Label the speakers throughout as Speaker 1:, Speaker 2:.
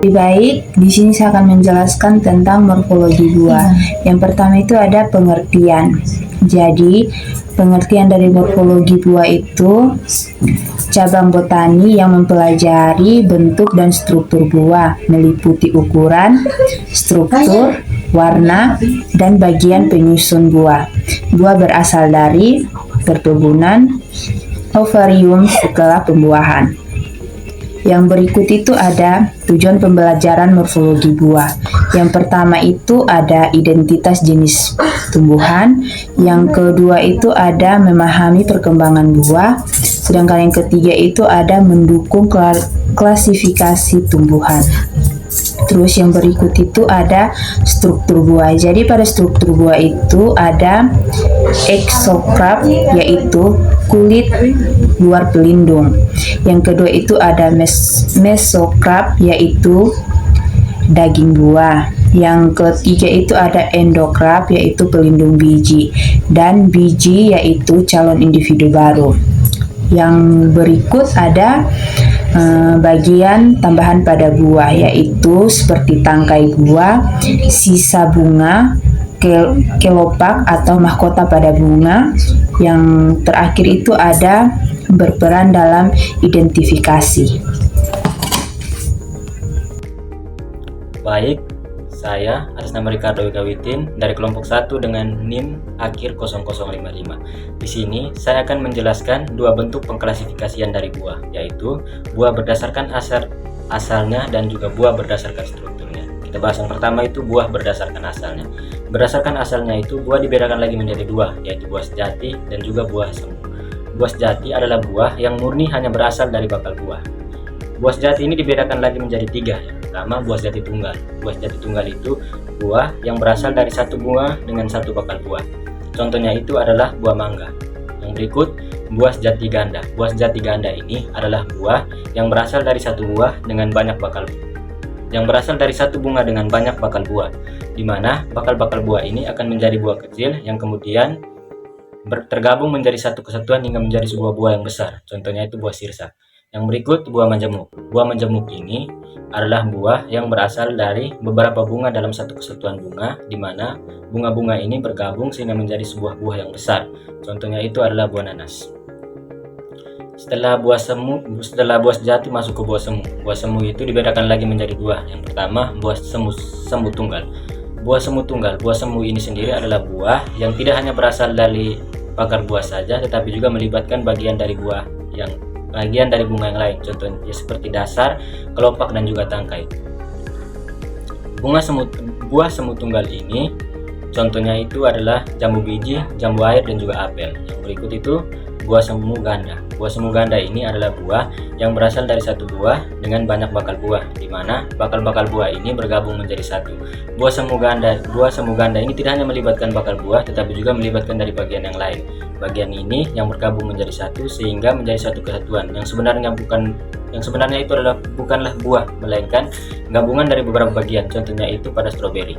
Speaker 1: Lebih baik di sini saya akan menjelaskan tentang morfologi buah. Yang pertama itu ada pengertian. Jadi, pengertian dari morfologi buah itu cabang botani yang mempelajari bentuk dan struktur buah, meliputi ukuran, struktur, warna, dan bagian penyusun buah. Buah berasal dari perkebunan ovarium setelah pembuahan. Yang berikut itu ada tujuan pembelajaran morfologi buah. Yang pertama itu ada identitas jenis tumbuhan. Yang kedua itu ada memahami perkembangan buah. Sedangkan yang ketiga itu ada mendukung klasifikasi tumbuhan. Terus yang berikut itu ada struktur buah. Jadi pada struktur buah itu ada exocarp, yaitu kulit luar pelindung. Yang kedua itu ada mesocarp, yaitu daging buah. Yang ketiga itu ada endocarp, yaitu pelindung biji. Dan biji yaitu calon individu baru. Yang berikut ada bagian tambahan pada buah, yaitu seperti tangkai buah, sisa bunga, kelopak atau mahkota pada bunga. Yang terakhir itu ada berperan dalam identifikasi.
Speaker 2: Baik, saya atas nama Ricardo Wigawitin dari kelompok 1 dengan NIM akhir 0055. Di sini saya akan menjelaskan dua bentuk pengklasifikasian dari buah, yaitu buah berdasarkan asalnya dan juga buah berdasarkan strukturnya. Kita bahas yang pertama itu buah berdasarkan asalnya. Berdasarkan asalnya itu buah dibedakan lagi menjadi dua, yaitu buah sejati dan juga buah semu. Buah sejati adalah buah yang murni hanya berasal dari bakal buah. Buah sejati ini dibedakan lagi menjadi tiga. Yang pertama buah sejati tunggal. Buah sejati tunggal itu buah yang berasal dari satu bunga dengan satu bakal buah. Contohnya itu adalah buah mangga. Yang berikut buah sejati ganda. Buah sejati ganda ini adalah buah yang berasal dari satu buah dengan banyak bakal buah. Yang berasal dari satu bunga dengan banyak bakal buah, di mana bakal-bakal buah ini akan menjadi buah kecil yang kemudian tergabung menjadi satu kesatuan hingga menjadi sebuah buah yang besar. Contohnya itu buah sirsak. Yang berikut buah majemuk. Buah majemuk ini adalah buah yang berasal dari beberapa bunga dalam satu kesatuan bunga, di mana bunga-bunga ini bergabung sehingga menjadi sebuah buah yang besar. Contohnya itu adalah buah nanas. Setelah buah sejati masuk ke buah semu. Buah semu itu dibedakan lagi menjadi dua. Yang pertama buah semu tunggal. Buah semu tunggal. Buah semu ini sendiri adalah buah yang tidak hanya berasal dari bakar buah saja, tetapi juga melibatkan bagian dari bunga yang lain, contohnya seperti dasar, kelopak, dan juga tangkai. Buah semu tunggal ini contohnya itu adalah jambu biji, jambu air, dan juga apel. Yang berikut itu buah semu ganda. Buah semu ganda ini adalah buah yang berasal dari satu buah dengan banyak bakal buah, di mana bakal-bakal buah ini bergabung menjadi satu. Buah semu ganda ini tidak hanya melibatkan bakal buah, tetapi juga melibatkan dari bagian yang lain. Bagian ini yang bergabung menjadi satu sehingga menjadi satu kesatuan. Yang sebenarnya itu bukanlah buah, melainkan gabungan dari beberapa bagian. Contohnya itu pada stroberi.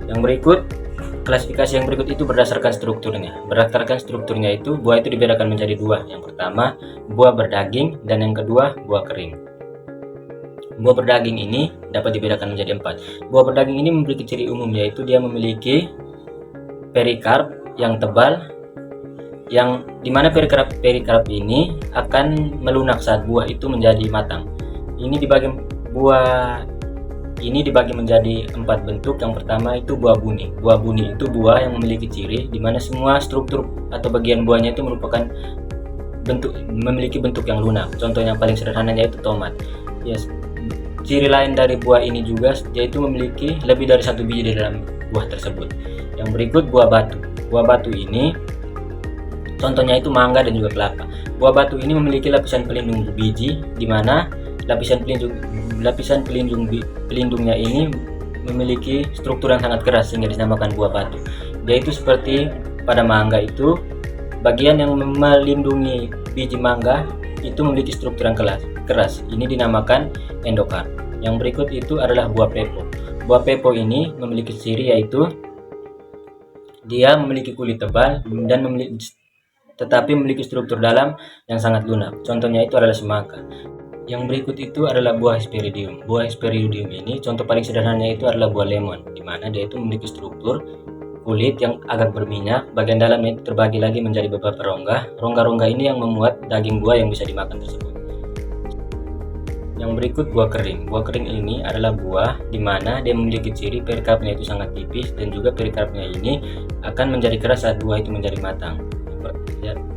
Speaker 2: Yang berikut, klasifikasi yang berikut itu berdasarkan strukturnya. Berdasarkan strukturnya itu buah itu dibedakan menjadi dua. Yang pertama buah berdaging dan yang kedua buah kering. Buah berdaging ini dapat dibedakan menjadi empat. Buah berdaging ini memiliki ciri umum, yaitu dia memiliki perikarp yang tebal, yang dimana perikarp ini akan melunak saat buah itu menjadi matang. Ini dibagi menjadi empat bentuk. Yang pertama itu buah buni. Buah buni itu buah yang memiliki ciri di mana semua struktur atau bagian buahnya itu memiliki bentuk yang lunak. Contoh yang paling sederhana yaitu tomat. Ciri lain dari buah ini juga yaitu memiliki lebih dari satu biji di dalam buah tersebut. Yang berikut buah batu. Buah batu ini contohnya itu mangga dan juga kelapa. Buah batu ini memiliki lapisan pelindung biji, di mana lapisan pelindungnya ini memiliki struktur yang sangat keras sehingga dinamakan buah batu. Yaitu seperti pada mangga itu, bagian yang melindungi biji mangga itu memiliki struktur yang keras. Ini dinamakan endokarp. Yang berikut itu adalah buah pepo. Buah pepo ini memiliki ciri yaitu dia memiliki kulit tebal dan tetapi memiliki struktur dalam yang sangat lunak. Contohnya itu adalah semangka. Yang berikut itu adalah buah Hesperidium. Buah Hesperidium ini contoh paling sederhananya itu adalah buah lemon, di mana dia itu memiliki struktur kulit yang agak berminyak. Bagian dalamnya itu terbagi lagi menjadi beberapa rongga. Rongga-rongga ini yang memuat daging buah yang bisa dimakan tersebut. Yang berikut buah kering. Buah kering ini adalah buah di mana dia memiliki ciri perikarpnya itu sangat tipis, dan juga perikarpnya ini akan menjadi keras saat buah itu menjadi matang.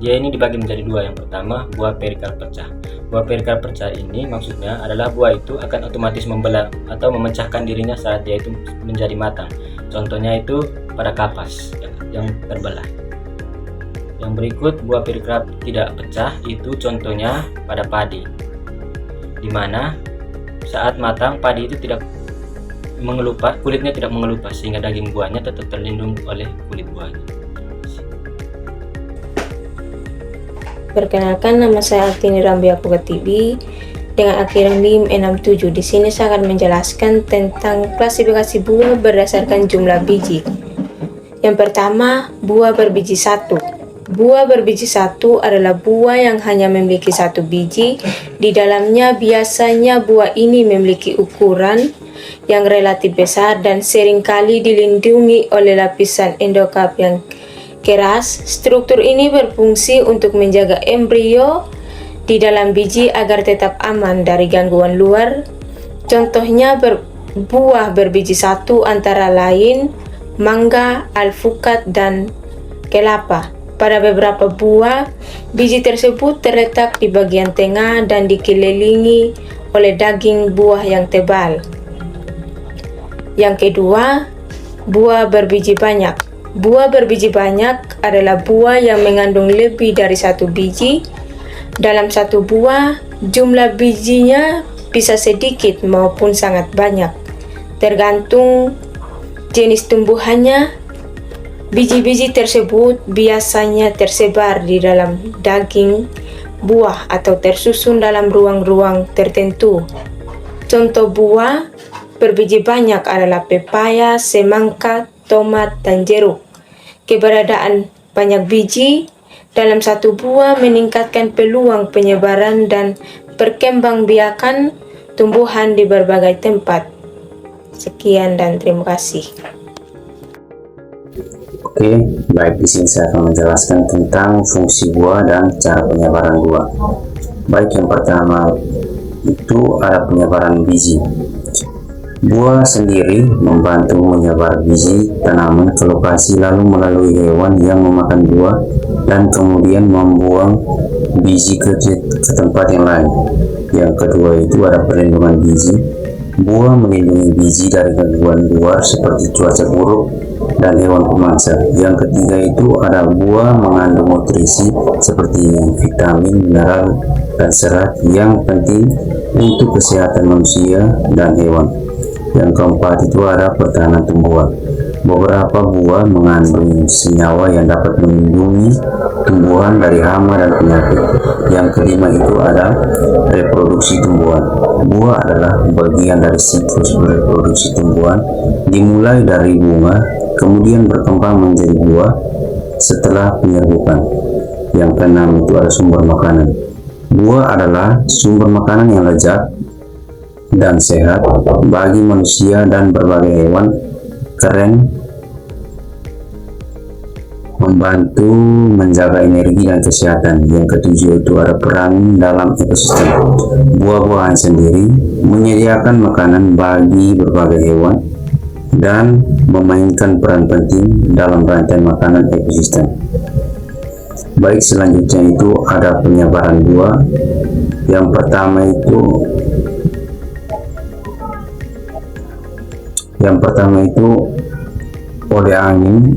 Speaker 2: Dia ini dibagi menjadi dua. Yang pertama, buah perikarp pecah. Buah perikarp pecah ini maksudnya adalah buah itu akan otomatis membelah atau memecahkan dirinya saat dia itu menjadi matang. Contohnya itu pada kapas yang terbelah. Yang berikut buah perikarp tidak pecah, itu contohnya pada padi, di mana saat matang padi itu tidak mengelupas, kulitnya tidak mengelupas, sehingga daging buahnya tetap terlindung oleh kulit buahnya.
Speaker 3: Perkenalkan, nama saya Altini Rambia Kugatibi dengan akhiran NIM 67. Di sini saya akan menjelaskan tentang klasifikasi buah berdasarkan jumlah biji. Yang pertama, buah berbiji satu. Buah berbiji satu adalah buah yang hanya memiliki satu biji. Di dalamnya biasanya buah ini memiliki ukuran yang relatif besar dan seringkali dilindungi oleh lapisan endokarp yang keras. Struktur ini berfungsi untuk menjaga embrio di dalam biji agar tetap aman dari gangguan luar. Contohnya buah berbiji satu antara lain mangga, alpukat, dan kelapa. Pada beberapa buah, biji tersebut terletak di bagian tengah dan dikelilingi oleh daging buah yang tebal. Yang kedua, buah berbiji banyak. Buah berbiji banyak adalah buah yang mengandung lebih dari satu biji. Dalam satu buah, jumlah bijinya bisa sedikit maupun sangat banyak, tergantung jenis tumbuhannya. Biji-biji tersebut biasanya tersebar di dalam daging buah atau tersusun dalam ruang-ruang tertentu. Contoh buah berbiji banyak adalah pepaya, semangka, tomat, dan jeruk. Keberadaan banyak biji dalam satu buah meningkatkan peluang penyebaran dan perkembangbiakan tumbuhan di berbagai tempat. Sekian dan terima kasih.
Speaker 4: Oke, baik, di sini saya akan menjelaskan tentang fungsi buah dan cara penyebaran buah. Baik, yang pertama itu ada penyebaran biji. Buah sendiri membantu menyebar biji tanaman ke lokasi, lalu melalui hewan yang memakan buah dan kemudian membuang biji ke tempat yang lain. Yang kedua itu ada perlindungan biji. Buah melindungi biji dari gangguan luar seperti cuaca buruk dan hewan pemangsa. Yang ketiga itu ada buah mengandung nutrisi seperti vitamin, mineral, dan serat yang penting untuk kesehatan manusia dan hewan. Yang keempat itu ada pertahanan tumbuhan. Beberapa buah mengandung senyawa yang dapat melindungi tumbuhan dari hama dan penyakit. Yang kelima itu ada reproduksi tumbuhan. Buah adalah bagian dari siklus reproduksi tumbuhan, dimulai dari bunga, kemudian berkembang menjadi buah setelah penyerbukan. Yang keenam itu ada sumber makanan. Buah adalah sumber makanan yang lezat dan sehat bagi manusia dan berbagai hewan. Keren membantu menjaga energi dan kesehatan. Yang ketujuh itu ada peran dalam ekosistem. Buah-buahan sendiri menyediakan makanan bagi berbagai hewan dan memainkan peran penting dalam rantai makanan ekosistem. Baik, selanjutnya itu ada penyebaran buah. Yang pertama itu oleh angin.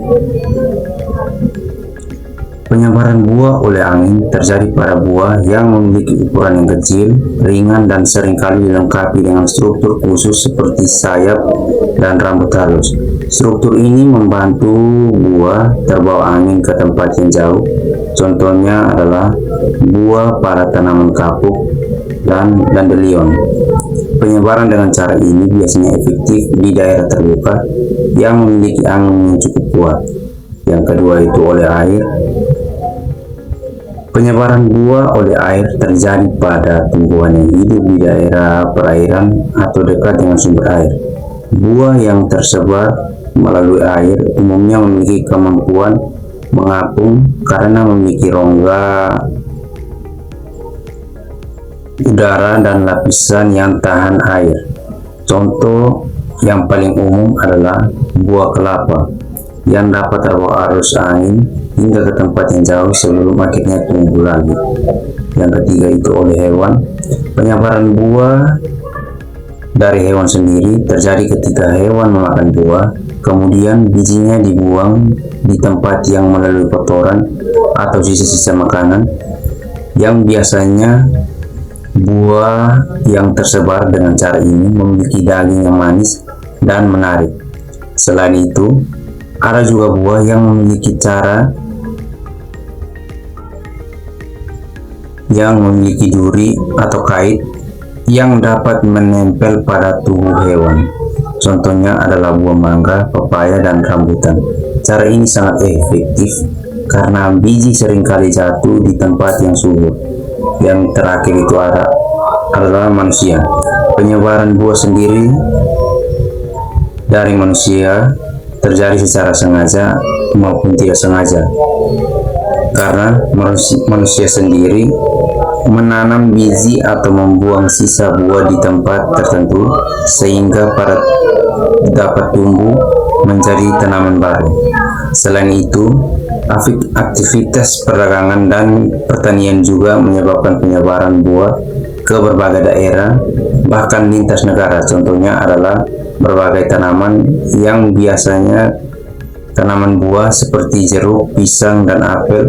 Speaker 4: Penyebaran buah oleh angin terjadi pada buah yang memiliki ukuran yang kecil, ringan, dan seringkali dilengkapi dengan struktur khusus seperti sayap dan rambut halus. Struktur ini membantu buah terbawa angin ke tempat yang jauh. Contohnya adalah buah pada tanaman kapuk dan dandelion. Penyebaran dengan cara ini biasanya efektif di daerah terbuka yang memiliki angin yang cukup kuat. Yang kedua itu oleh air. Penyebaran buah oleh air terjadi pada tumbuhan yang hidup di daerah perairan atau dekat dengan sumber air. Buah yang tersebar melalui air umumnya memiliki kemampuan mengapung karena memiliki rongga udara dan lapisan yang tahan air. Contoh yang paling umum adalah buah kelapa yang dapat terbawa arus angin hingga ke tempat yang jauh sebelum akhirnya tumbuh lagi. Yang ketiga itu oleh hewan. Penyebaran buah dari hewan sendiri terjadi ketika hewan memakan buah, kemudian bijinya dibuang di tempat yang melalui kotoran atau sisa-sisa makanan, yang biasanya buah yang tersebar dengan cara ini memiliki daging yang manis dan menarik. Selain itu, ada juga buah yang memiliki duri atau kait yang dapat menempel pada tubuh hewan. Contohnya adalah buah mangga, pepaya, dan rambutan. Cara ini sangat efektif karena biji seringkali jatuh di tempat yang subur. Yang terakhir itu adalah manusia. Penyebaran buah sendiri dari manusia terjadi secara sengaja maupun tidak sengaja, karena manusia sendiri menanam biji atau membuang sisa buah di tempat tertentu sehingga dapat tumbuh menjadi tanaman baru. Selain itu, aktivitas perdagangan dan pertanian juga menyebabkan penyebaran buah ke berbagai daerah, bahkan lintas negara. Contohnya adalah berbagai tanaman yang biasanya tanaman buah seperti jeruk, pisang, dan apel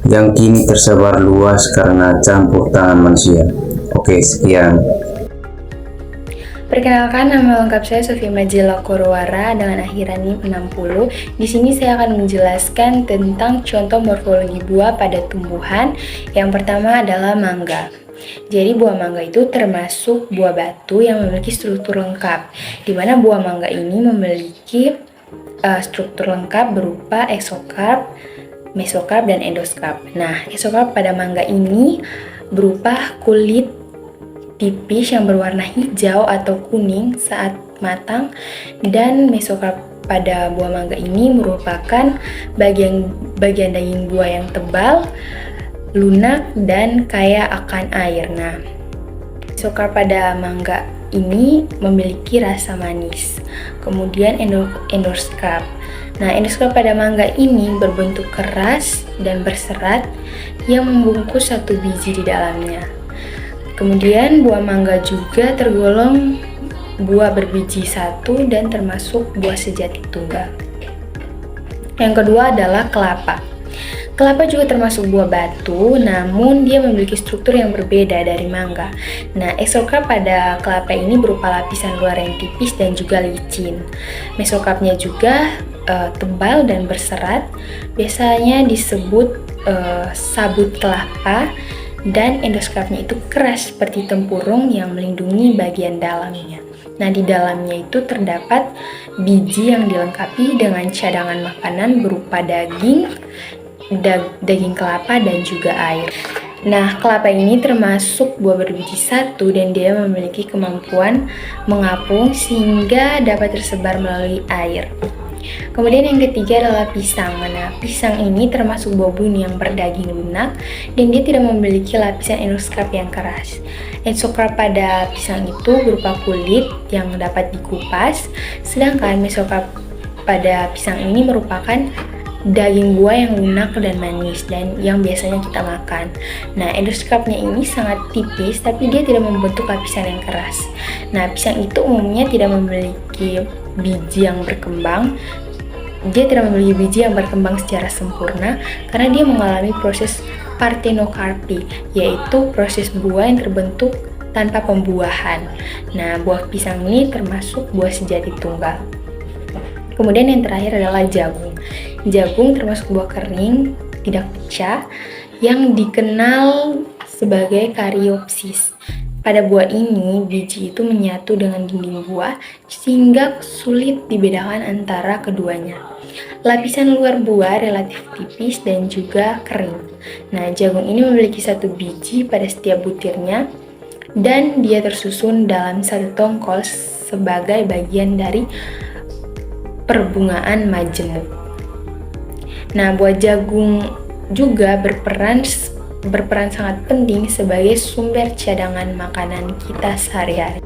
Speaker 4: yang kini tersebar luas karena campur tangan manusia. Oke, sekian.
Speaker 5: Perkenalkan, nama lengkap saya Sofia Majila Korowara dengan akhiran NIM 60. Di sini saya akan menjelaskan tentang contoh morfologi buah pada tumbuhan. Yang pertama adalah mangga. Jadi buah mangga itu termasuk buah batu yang memiliki struktur lengkap, di mana buah mangga ini memiliki struktur lengkap berupa eksokarp, mesokarp, dan endoskarp. Nah, eksokarp pada mangga ini berupa kulit tipis yang berwarna hijau atau kuning saat matang, dan mesokarp pada buah mangga ini merupakan bagian daging buah yang tebal, lunak, dan kaya akan air. Nah, mesokarp pada mangga ini memiliki rasa manis. Kemudian endoskarp. Nah, endoskarp pada mangga ini berbentuk keras dan berserat yang membungkus satu biji di dalamnya. Kemudian buah mangga juga tergolong buah berbiji satu dan termasuk buah sejati tunggal. Yang kedua adalah kelapa. Kelapa juga termasuk buah batu, namun dia memiliki struktur yang berbeda dari mangga. Nah, eksokarp pada kelapa ini berupa lapisan luar yang tipis dan juga licin. Mesokarpnya juga tebal dan berserat, biasanya disebut sabut kelapa, dan endoskarpnya itu keras seperti tempurung yang melindungi bagian dalamnya. Nah, di dalamnya itu terdapat biji yang dilengkapi dengan cadangan makanan berupa daging kelapa, dan juga air. Nah, kelapa ini termasuk buah berbiji satu dan dia memiliki kemampuan mengapung sehingga dapat tersebar melalui air. Kemudian yang ketiga adalah pisang. Nah, pisang ini termasuk buah buni yang berdaging lunak dan dia tidak memiliki lapisan endoskarp yang keras. Eksokarp pada pisang itu berupa kulit yang dapat dikupas, sedangkan mesokarp pada pisang ini merupakan daging buah yang lunak dan manis dan yang biasanya kita makan. Nah, endoskarpnya ini sangat tipis tapi dia tidak membentuk lapisan yang keras. Nah, pisang itu umumnya tidak memiliki biji yang berkembang. Dia tidak memiliki biji yang berkembang secara sempurna karena dia mengalami proses partenokarpi, yaitu proses buah yang terbentuk tanpa pembuahan. Nah, buah pisang ini termasuk buah sejati tunggal. Kemudian yang terakhir adalah jagung. Jagung termasuk buah kering, tidak pecah, yang dikenal sebagai karyopsis. Pada buah ini, biji itu menyatu dengan dinding buah sehingga sulit dibedakan antara keduanya. Lapisan luar buah relatif tipis dan juga kering. Nah, jagung ini memiliki satu biji pada setiap butirnya dan dia tersusun dalam satu tongkol sebagai bagian dari perbungaan majemuk. Nah, buah jagung juga berperan sangat penting sebagai sumber cadangan makanan kita sehari-hari.